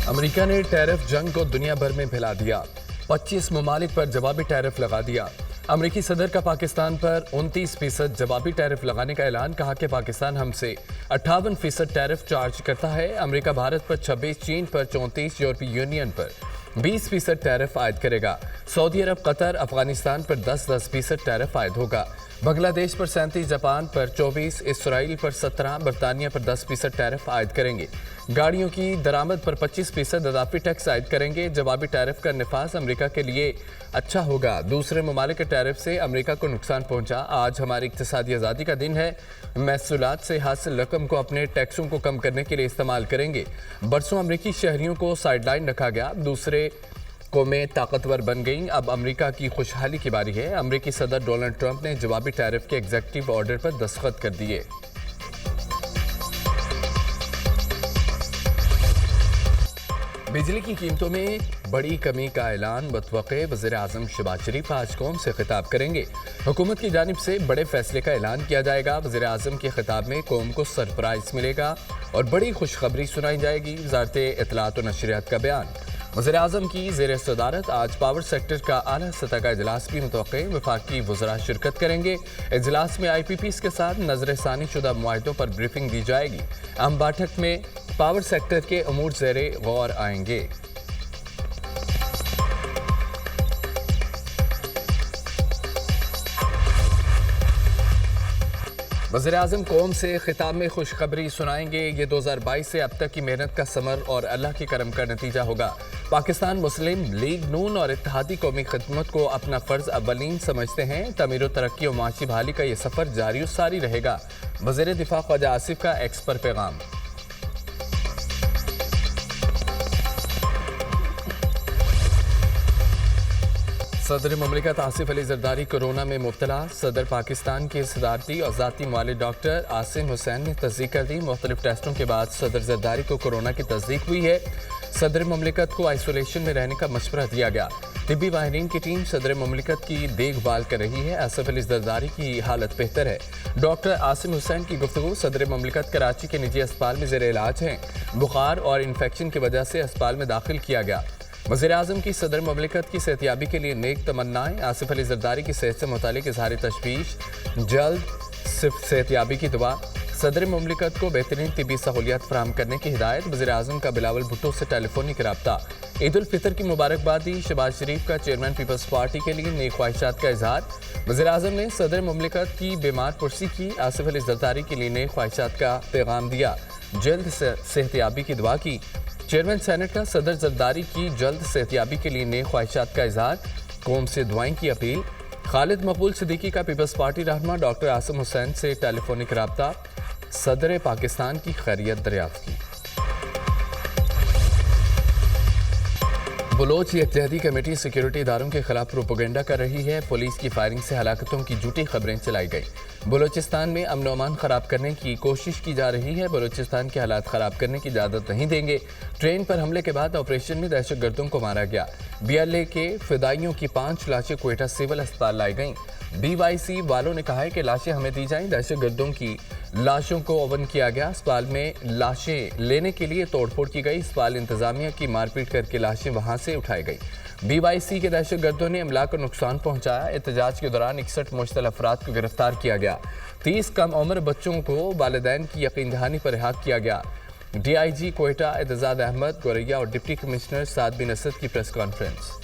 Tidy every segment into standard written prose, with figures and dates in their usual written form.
America ने tariff जंग को दुनिया भर में फैला दिया। 25 ममालिक पर जवाबी टैरिफ लगा दिया। अमेरिकी सदर का पाकिस्तान पर 29% जवाबी टैरिफ लगाने का ऐलान। कहा कि पाकिस्तान हमसे 58% टैरिफ चार्ज करता है। अमेरिका भारत पर 26, चीन पर 34, यूरोपीय यूनियन पर 20% टैरिफ आयद करेगा। सऊदी अरब, कतर, अफगानिस्तान पर 10% टैरिफ आयद होगा। बांग्लादेश पर 37, जापान पर 24, इसराइल पर 17, बरतानिया पर 10% टैरिफ आयद करेंगे। गाड़ियों की दरामद पर 25% इजाफी टैक्स आयद करेंगे। जवाबी टैरिफ का नफाज अमेरिका के लिए अच्छा होगा। दूसरे ममालिक के टैरिफ से अमेरिका को नुकसान पहुंचा। आज हमारी इक्तिसादी आज़ादी का दिन है। महसूलात से हासिल रकम को अपने टैक्सों को कम करने के लिए इस्तेमाल करेंगे। बरसों अमेरिकी शहरियों को साइडलाइन रखा गया। दूसरे कौमें ताकतवर बन गईं। अब अमेरिका की खुशहाली की बारी है। अमेरिकी सदर डोनाल्ड ट्रंप ने जवाबी टैरिफ के एग्जीक्यूटिव ऑर्डर पर दस्तखत कर दिए। बिजली की कीमतों में बड़ी कमी का ऐलान। बतवक़े वज़ीर-ए-आज़म शहबाज शरीफ आज कौम से खिताब करेंगे। हुकूमत की जानिब से बड़े फैसले का ऐलान किया जाएगा। वज़ीर-ए-आज़म के खिताब में कौम को सरप्राइज मिलेगा और बड़ी खुशखबरी सुनाई जाएगी। वज़ारत इत्तलात व नशरियात का बयान। वज़ीर-ए-आज़म की ज़ेर सदारत आज पावर सेक्टर का आला सतह का इजलास भी मुतवक्के। वफाकी वज़रा शिरकत करेंगे। इजलास में IPPs के साथ नजरसानी शुदा मुआहदों पर ब्रीफिंग दी जाएगी। अहम बैठक में पावर सेक्टर के अमूर ज़ेरे गौर आएंगे। वज़ीर-ए-आज़म कौम से खिताब में खुशखबरी सुनाएंगे। ये 2022 से अब तक की मेहनत का समर और अल्लाह के करम का नतीजा होगा। पाकिस्तान मुस्लिम लीग नून और इत्तेहादी कौमी खिदमत को अपना फ़र्ज अव्वलीन समझते हैं। तमीर व तरक्की और माशी बहाली का ये सफ़र जारी और सारी रहेगा। वज़ीर दिफा ख्वाजा आसिफ का एक्स पर पैगाम। सदर ममलिकत आसिफ अली जरदारी कोरोना में मुब्तला। सदर पाकिस्तान के सदारती और ज़ाती मालिक डॉक्टर आसिम हुसैन ने तस्दीक कर दी। मुख्तलिफ टेस्टों के बाद सदर जरदारी को कोरोना की तस्दीक हुई है। सदर ममलिकत को आइसोलेशन में रहने का मशवरा दिया गया। तिब्बी माहिरीन की टीम सदर ममलिकत की देखभाल कर रही है। आसिफ अली जरदारी की हालत बेहतर है। डॉक्टर आसिम हुसैन की गुफ्तगू। सदर ममलिकत कराची के निजी अस्पताल में ज़ेर इलाज हैं। बुखार और इन्फेक्शन की वजह से अस्पताल में दाखिल किया गया। वज़ीर-ए-आज़म की सदर ममलिकत की सेहतियाबी के लिए नेक तमन्नाएं। आसिफ अली जरदारी की सेहत से मुतालिक इज़हार तशवीश। जल्द सेहतियाबी की दुआ। सदर ममलिकत को बेहतरीन तिब्बी सहूलियात फराहम करने की हिदायत। वज़ीर-ए-आज़म का बिलावल भुट्टो से टेलीफोनिक रब्ता। ईद उल फितर की मुबारकबाद दी। शहबाज शरीफ का चेयरमैन पीपल्स पार्टी के लिए नेक ख्वाहिशात का इजहार। वज़ीर-ए-आज़म ने सदर ममलिकत की बीमार पुरसी की। आसिफ अली जरदारी के लिए नेक ख्वाहिशात का पैगाम दिया। जल्द सेहतियाबी की दुआ की। चेयरमैन सेनेट का सदर जरदारी की जल्द सेहतियाबी के लिए नेक ख्वाहिशात का इजहार। कौम से दुआएं की अपील। खालिद मकबूल सिद्दीकी का पीपल्स पार्टी रहनुमा डॉक्टर आसिम हुसैन से टेलीफोनिक रब्ता। सदर पाकिस्तान की खैरियत दरियाफ्त की। बलोच इत्तेहादी कमेटी सिक्योरिटी इदारों के खिलाफ प्रोपोगेंडा कर रही है। पुलिस की फायरिंग से हलाकतों की झूठी खबरें चलाई गई। बलोचिस्तान में अमन अमान खराब करने की कोशिश की जा रही है। बलोचिस्तान के हालात खराब करने की इजाज़त नहीं देंगे। ट्रेन पर हमले के बाद ऑपरेशन में दहशतगर्दों को मारा गया। BLA के फिदाइयों की 5 लाशें क्वेटा सिविल अस्पताल लाई गईं। BYC वालों ने कहा है कि लाशें हमें दी जाएं। दहशतगर्दों की लाशों को ओवन किया गया। अस्पताल में लाशें लेने के लिए तोड़फोड़ की गई। अस्पताल इंतजामिया की मारपीट करके लाशें वहां से उठाई गई। BYC के दहशतगर्दों ने अमला को नुकसान पहुंचाया। एहतजाज के दौरान 61 मुश्तल अफराद को गिरफ्तार किया गया। 30 कम उम्र बच्चों को वालिदैन की यकीन दहानी पर रिहा किया गया। DIG क्वेटा एतजाद अहमद गोरैया और डिप्टी कमिश्नर साद बिन असद की प्रेस कॉन्फ्रेंस।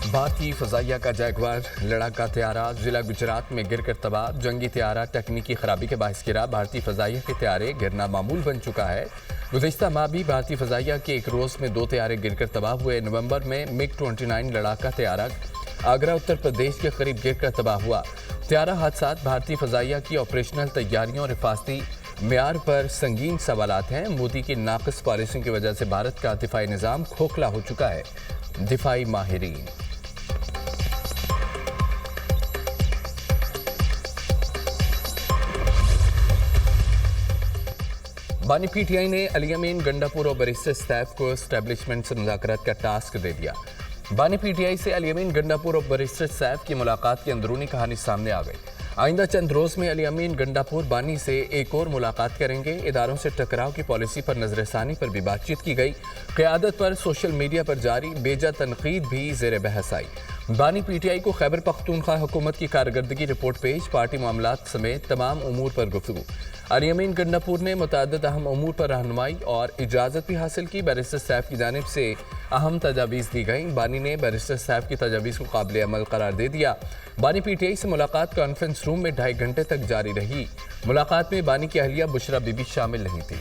भारतीय फजाइया का जैगवार लड़ाका तैयारा जिला गुजरात में गिरकर तबाह। जंगी तैयारा तकनीकी खराबी के बायस गिरा। भारतीय फजाइया के तैयारे गिरना मामूल बन चुका है। गुज़िश्ता माह भी भारतीय फजाइया के एक रोज़ में 2 तैयारे गिरकर तबाह हुए। नवंबर में MiG-29 लड़ाका तैयारा आगरा उत्तर प्रदेश के करीब गिरकर तबाह हुआ। तैयारा हादसात भारतीय फजाइया की ऑपरेशनल तैयारियों और हिफाजती मेयार पर संगीन सवालात हैं। मोदी की नाक़िस पॉलिसियों की वजह से भारत का दिफाई निज़ाम खोखला हो चुका है। दिफाई माहिरीन। बानी PTI ने अली अमीन, गंडापुर और बरिस्टर स्टैफ को एस्टेब्लिशमेंट से मुज़ाकरात का टास्क दे दिया। बानी पीटीआई से अल-यमीन गंडापुर और बैरिस्टर सैफ की मुलाकात की अंदरूनी कहानी सामने आ गई। आइंदा चंद रोज में अल-यमीन गंडापुर बानी से एक और मुलाकात करेंगे। इदारों से टकराव की पॉलिसी पर नजरसानी पर भी बातचीत की गई। क़यादत पर सोशल मीडिया पर जारी बेजा तनकीद भी जेर बहस आई। बानी पीटीआई को खैबर पख्तूनख्वा हुकूमत की कारकर्दगी रिपोर्ट पेश, पार्टी मामलात समेत तमाम उमूर पर गुफ्तगू। अल-यमीन गंडापुर ने मुतअद्दिद अहम उमूर पर रहनुमाई और इजाज़त भी हासिल की। बैरिस्टर सैफ की जानिब से अहम तजावीज़ दी गई। बानी ने बैरिस्टर सैफ की तजावीज़ को काबिल अमल करार दे दिया। बानी पीटीआई से मुलाकात कॉन्फ्रेंस रूम में 2.5 घंटे तक जारी रही। मुलाकात में बानी की अहलिया बुशरा बीबी शामिल नहीं थी।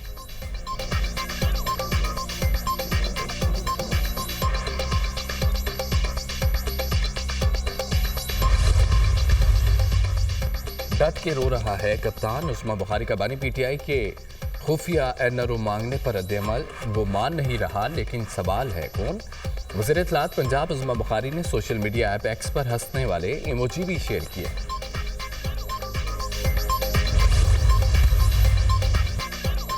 डट के रो रहा है कप्तान उस्मा बुखारी का बानी पीटीआई के खुफिया एनआरओ मांगने पर रद्द-ए-अमल। वो मान नहीं रहा, लेकिन सवाल है कौन? वज़ीर इत्तलात पंजाब उस्मा बुखारी ने सोशल मीडिया ऐप एक्स पर हंसने वाले इमोजी भी शेयर किए।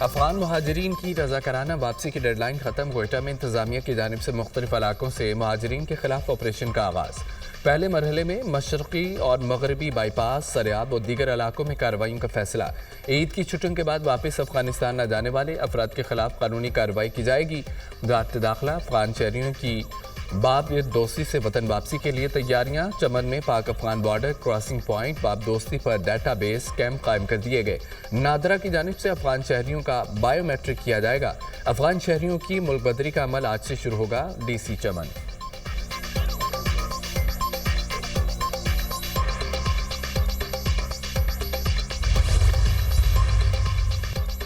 अफगान मुहाजिरीन की रज़ाकाराना वापसी की डेडलाइन खत्म। कोयटा में इंतजामिया की जानिब से मुख्तलिफ इलाकों से मुहाजिरीन के खिलाफ ऑपरेशन का आगाज़। पहले मरहले में मशरक़ी और मगरबी बाईपास, सरियाब और दीगर इलाकों में कार्रवाइयों का फैसला। ईद की छुट्टियों के बाद वापस अफगानिस्तान न जाने वाले अफराद के खिलाफ कानूनी कार्रवाई की जाएगी। वज़ारत दाखिला अफगान शहरियों की बाब दोस्ती से वतन वापसी के लिए तैयारियां। चमन में पाक अफगान बॉर्डर क्रॉसिंग पॉइंट बाब दोस्ती पर डाटाबेस कैंप कायम कर दिए गए। नादरा की जानिब से अफगान शहरियों का बायोमेट्रिक किया जाएगा। अफगान शहरियों की मुल्क बदरी का अमल आज से शुरू होगा। डीसी चमन।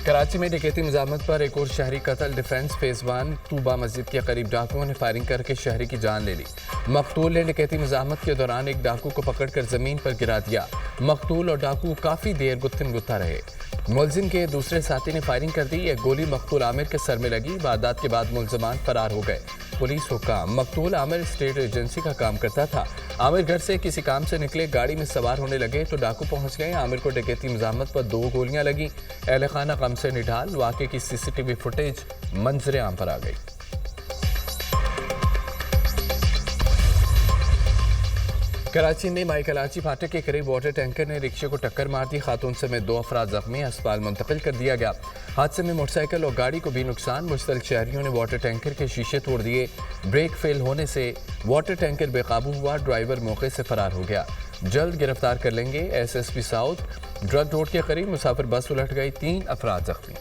कराची में डकैती मज़ामत पर एक और शहरी कत्ल। डिफेंस फेज़ 1 तूबा मस्जिद के करीब डाकुओं ने फायरिंग करके शहरी की जान ले ली। मकतूल ने डकैती मज़ामत के दौरान एक डाकू को पकड़कर ज़मीन पर गिरा दिया। मकतूल और डाकू काफ़ी देर गुत्थम गुत्था रहे। मुलजिम के दूसरे साथी ने फायरिंग कर दी। एक गोली मकतूल आमिर के सर में लगी। वारदात के बाद मुलजमान फरार हो गए। पुलिस हुक्म। मकतूल आमिर स्टेट एजेंसी का काम करता था। आमिर घर से किसी काम से निकले, गाड़ी में सवार होने लगे तो डाकू पहुंच गए। आमिर को डकैती मज़ामत पर 2 गोलियां लगी। अहले खाना गम से निढाल। वाक़े की सीसीटीवी फुटेज मंजर आम पर आ गई। कराची में माई कलाची फाटक के करीब वाटर टैंकर ने रिक्शे को टक्कर मार दी। खातून समेत 2 अफराद जख्मी, अस्पताल मुंतकिल कर दिया गया। हादसे में मोटरसाइकिल और गाड़ी को भी नुकसान। मुश्तल शहरियों ने वाटर टैंकर के शीशे तोड़ दिए। ब्रेक फेल होने से वाटर टैंकर बेकाबू हुआ। ड्राइवर मौके से फरार हो गया। जल्द गिरफ्तार कर लेंगे। SSP south. ड्रग रोड के करीब मुसाफिर बस उलट गई, 3 अफराद जख्मी।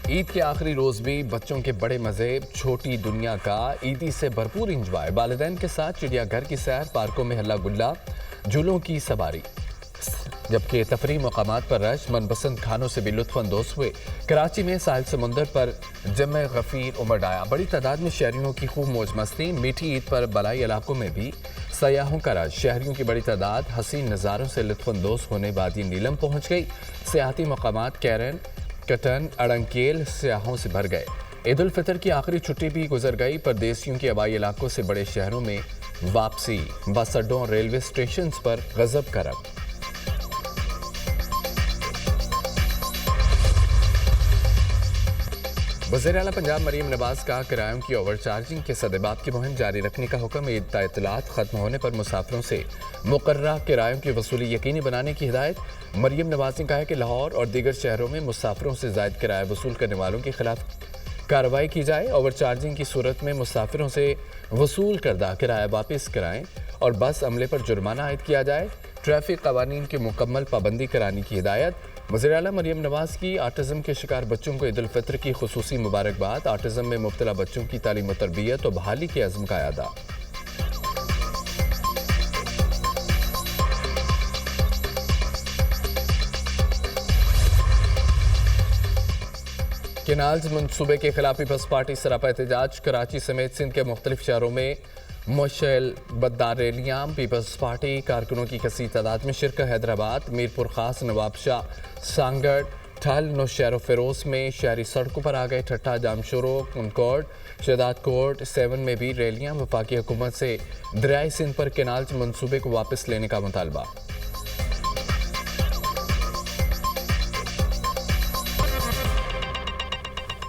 ईद के आखिरी रोज भी बच्चों के बड़े मजे, छोटी दुनिया का ईदी से भरपूर इंजॉय। वालिदैन के साथ चिड़ियाघर की सैर, पार्कों में हल्ला गुल्ला, झूलों की सवारी, जबकि तफरीह मकामात पर रश। मनपसंद खानों से भी लुत्फ अंदोज हुए। कराची में साहिल समुंदर पर जमे गफीर उमड़ आया। बड़ी तादाद में शहरियों की खूब मौज मस्ती। मीठी ईद पर बलाई इलाकों में भी सयाहों का रश। शहरियों की बड़ी तादाद हसीन नज़ारों से लुत्फ अंदोज होने वादी नीलम पहुँच गई। सियाहती मकामात कैरन, कटन, अड़ंकेल सयाहों से भर गए। ईद उल फितर की आखिरी छुट्टी भी गुजर गई। परदेसियों के आबाई इलाकों से बड़े शहरों में वापसी। बस अड्डों और रेलवे स्टेशन पर गजब का रंग। वज़ीर आला पंजाब मरीम नवाज का किरायों की ओवर चार्जिंग के सदेबाप की मुहिम जारी रखने का हुक्म। ईद ताइतलात खत्म होने पर मुसाफिरों से मुकर्ररा किरायों की वसूली यकीनी बनाने की हिदायत। मरीम नवाज ने कहा कि लाहौर और दीगर शहरों में मुसाफिरों से ज़ायद किराया वसूल करने वालों के खिलाफ कार्रवाई की जाए। ओवर चार्जिंग की सूरत में मुसाफिरों से वसूल करदा किराया वापस कराएं और बस अमले पर जुर्माना आयद किया जाए। ट्रैफिक कवानीन की मुकम्मल पाबंदी कराने की हिदायत। वज़ीर आला मरीम नवाज की ऑटिज़म के शिकार बच्चों को ईद उल फितर की खुसूसी मुबारकबाद। ऑटिज़म में मुब्तला बच्चों की तालीम व तरबियत और बहाली के अज़्म का अदा। केनाल्स मनसूबे के खिलाफ पीपल्स पार्टी सरापा एहतजाज। कराची समेत सिंध के मुख्तलिफ शहरों में मुशल बद्दार रैलियाँ। पीपल्स पार्टी कारकुनों की कसी तादाद में शिरकत। हैदराबाद, मीरपुर खास, नवाबशाह, सांगड़, ठल, नौशहर फिरोज में शहरी सड़कों पर आ गए। ठट्टा, जामशोरो, कनकॉर्ड, शहदाद कोर्ट 7 में भी रैलियाँ। वफाकी हुकूमत से दरियाई सिंध पर केनाल्स मनसूबे को वापस लेने का मुतालबा।